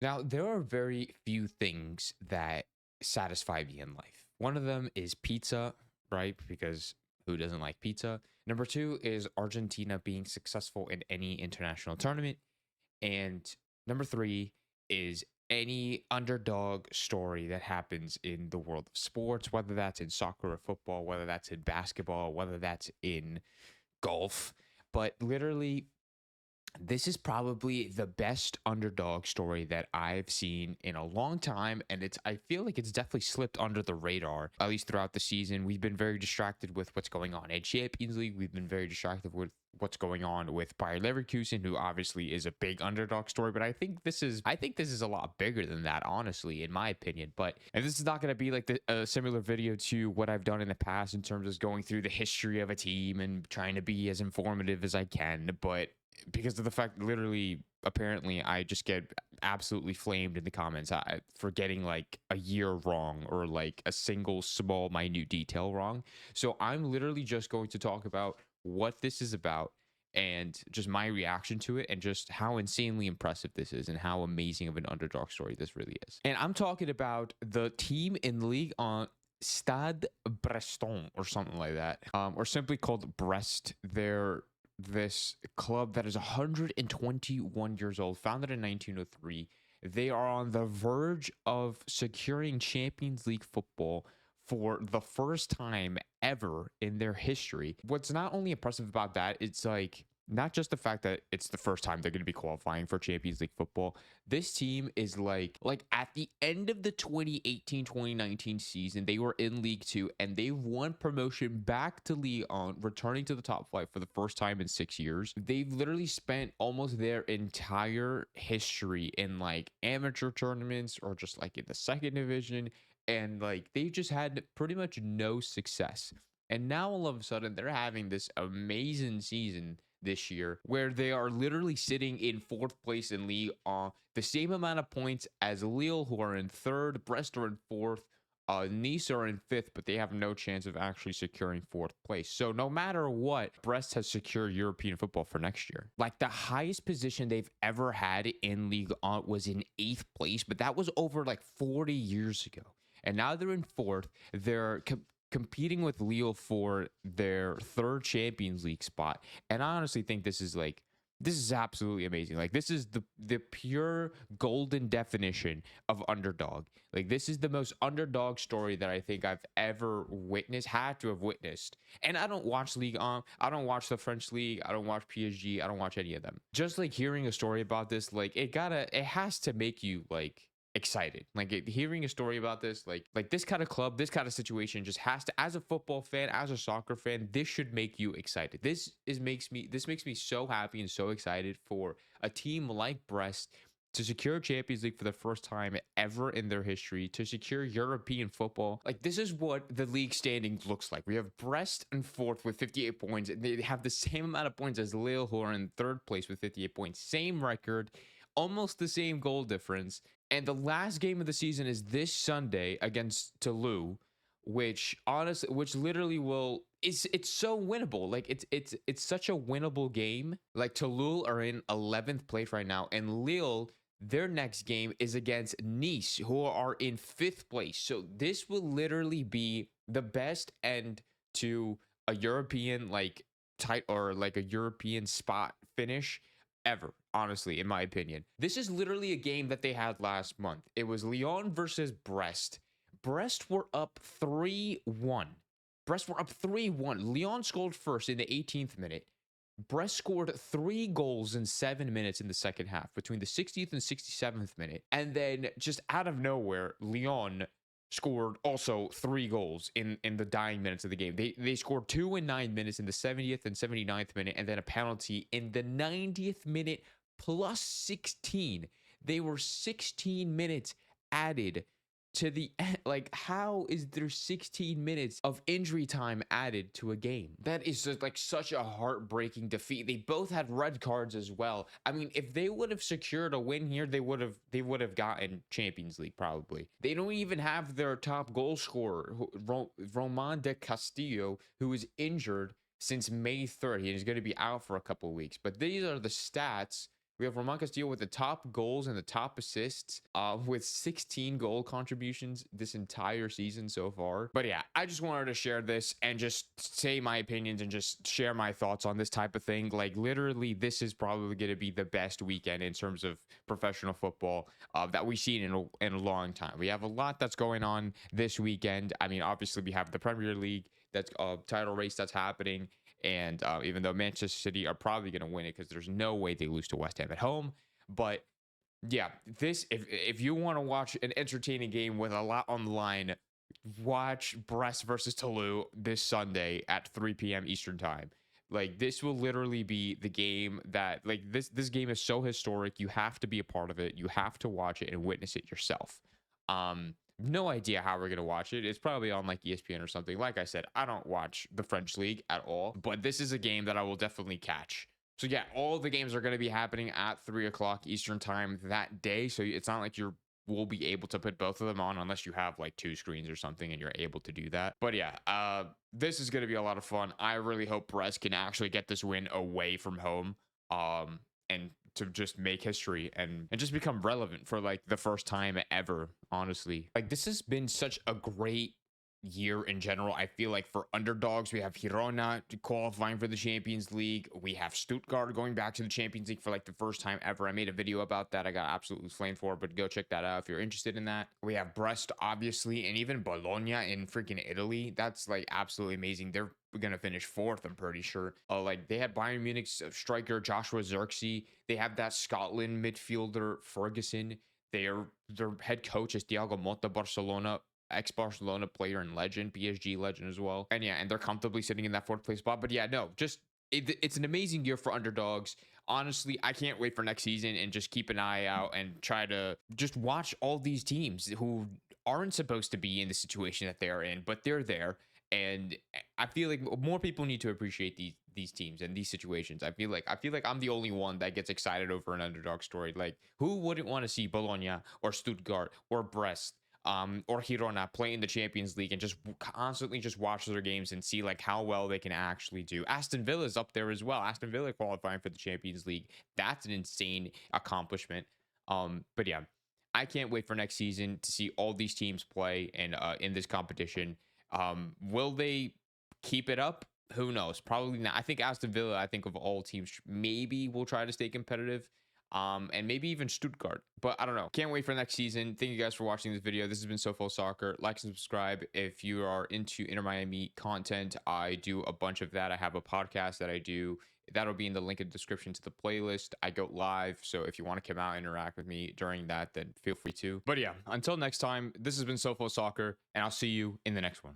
Now, there are very few things that satisfy me in life. One of them is pizza, right? Because who doesn't like pizza? Number two is Argentina being successful in any international tournament. And number three is any underdog story that happens in the world of sports, whether that's in soccer or football, whether that's in basketball, whether that's in golf. But literally, this is probably the best underdog story that I've seen in a long time. And I feel like it's definitely slipped under the radar, at least throughout the season. We've been very distracted with what's going on in Champions League. We've been very distracted with what's going on with Bayer Leverkusen, who obviously is a big underdog story. But I think this is a lot bigger than that, honestly, in my opinion. And this is not going to be like a similar video to what I've done in the past in terms of going through the history of a team and trying to be as informative as I can. But because of the fact, literally, apparently, I just get absolutely flamed in the comments for getting like a year wrong or like a single small minute detail wrong. So I'm literally just going to talk about what this is about and just my reaction to it and just how insanely impressive this is and how amazing of an underdog story this really is. And I'm talking about the team in League on Stade Breston or something like that, or simply called Brest. They're this club that is 121 years old, founded in 1903. They are on the verge of securing Champions League football for the first time ever in their history. What's not only impressive about that, it's like not just the fact that it's the first time they're going to be qualifying for Champions League football. This team is like at the end of the 2018-2019 season, they were in League 2 and they won promotion back to League On, returning to the top flight for the first time in 6 years. They've literally spent almost their entire history in like amateur tournaments or just like in the second division, and like they just had pretty much no success. And now all of a sudden they're having this amazing season this year where they are literally sitting in fourth place in league on the same amount of points as Lille, who are in third. Brest are in fourth. Nice are in fifth, but they have no chance of actually securing fourth place. So no matter what, Brest has secured European football for next year. Like the highest position they've ever had in League On was in eighth place, but that was over like 40 years ago. And now they're in fourth. They're competing with Lille for their third Champions League spot. And I honestly think this is absolutely amazing. Like this is the pure golden definition of underdog. Like this is the most underdog story that I think I've ever had to have witnessed. And I don't watch League On. I don't watch the French League. I don't watch PSG. I don't watch any of them. Just like hearing a story about this, like it has to make you like excited. Like hearing a story about this, like this kind of club, this kind of situation just has to, as a football fan, as a soccer fan, this should make you excited. This makes me so happy and so excited for a team like Brest to secure Champions League for the first time ever in their history, to secure European football. Like this is what the league standing looks like. We have Brest in fourth with 58 points. And they have the same amount of points as Lille, who are in third place with 58 points. Same record, almost the same goal difference. And the last game of the season is this Sunday against Toulouse, which literally will it's so winnable. Like it's such a winnable game. Like Toulouse are in 11th place right now, and Lille, their next game is against Nice, who are in 5th place. So this will literally be the best end to a European like tight or like a European spot finish ever, honestly, in my opinion. This is literally a game that they had last month. It was Lyon versus Brest. Brest were up 3-1. Brest were up 3-1. Lyon scored first in the 18th minute. Brest scored 3 goals in 7 minutes in the second half between the 60th and 67th minute. And then just out of nowhere, Lyon scored also 3 goals in the dying minutes of the game. They scored 2 in 9 minutes in the 70th and 79th minute, and then a penalty in the 90th minute plus 16. They were 16 minutes added to the end. Like, how is there 16 minutes of injury time added to a game? That is just like such a heartbreaking defeat. They both had red cards as well. I mean, if they would have secured a win here, they would have gotten Champions League probably. They don't even have their top goal scorer, Roman de Castillo, who is injured since May 3rd. He's going to be out for a couple of weeks. But these are the stats We have Roman Castillo with the top goals and the top assists, with 16 goal contributions this entire season so far. But yeah, I just wanted to share this and just say my opinions and just share my thoughts on this type of thing. Like literally, this is probably going to be the best weekend in terms of professional football that we've seen in a long time. We have a lot that's going on this weekend. I mean, obviously we have the Premier League, that's a title race that's happening. And even though Manchester City are probably going to win it because there's no way they lose to West Ham at home. But yeah, this if you want to watch an entertaining game with a lot on the line, watch Brest versus Toulouse this Sunday at 3 p.m. Eastern time. Like this will literally be the game that like this game is so historic. You have to be a part of it. You have to watch it and witness it yourself. No idea how we're gonna watch it. It's probably on like ESPN or something. Like I said, I don't watch the French league at all, but this is a game that I will definitely catch. So yeah, all the games are going to be happening at 3 o'clock Eastern time that day. So it's not like you will be able to put both of them on unless you have like two screens or something and you're able to do that. But yeah, this is going to be a lot of fun. I really hope Brest can actually get this win away from home. And to just make history and just become relevant for like the first time ever, honestly. Like this has been such a great year in general. I feel like for underdogs, we have Girona qualifying for the Champions League. We have Stuttgart going back to the Champions League for like the first time ever. I made a video about that. I got absolutely flamed for it, but go check that out if you're interested in that. We have Brest, obviously, and even Bologna in freaking Italy. That's like absolutely amazing. They're gonna finish fourth, I'm pretty sure. Like they had Bayern Munich's striker Joshua Zirkzee. They have that Scotland midfielder Ferguson. Their head coach is Thiago Motta, Barcelona, ex-Barcelona player and legend, PSG legend as well. And yeah, and they're comfortably sitting in that fourth place spot. But yeah, no, just it's an amazing year for underdogs. Honestly, I can't wait for next season and just keep an eye out and try to just watch all these teams who aren't supposed to be in the situation that they are in, but they're there. And I feel like more people need to appreciate these teams and these situations. I feel like I'm the only one that gets excited over an underdog story. Like who wouldn't want to see Bologna or Stuttgart or Brest or Girona play in the Champions League and just constantly just watch their games and see like how well they can actually do. Aston Villa is up there as well. Aston Villa qualifying for the Champions League. That's an insane accomplishment. But yeah, I can't wait for next season to see all these teams play and in this competition. Will they keep it up? Who knows? Probably not. I think Aston Villa, I think of all teams, maybe will try to stay competitive. And maybe even Stuttgart, but I don't know. Can't wait for next season. Thank you guys for watching this video. This has been SoFlo Soccer. Like and subscribe if you are into Inter Miami content. I do a bunch of that. I have a podcast that I do. That'll be in the link in the description to the playlist. I go live, so if you want to come out and interact with me during that, then feel free to. But yeah, until next time, this has been SoFlo Soccer, and I'll see you in the next one.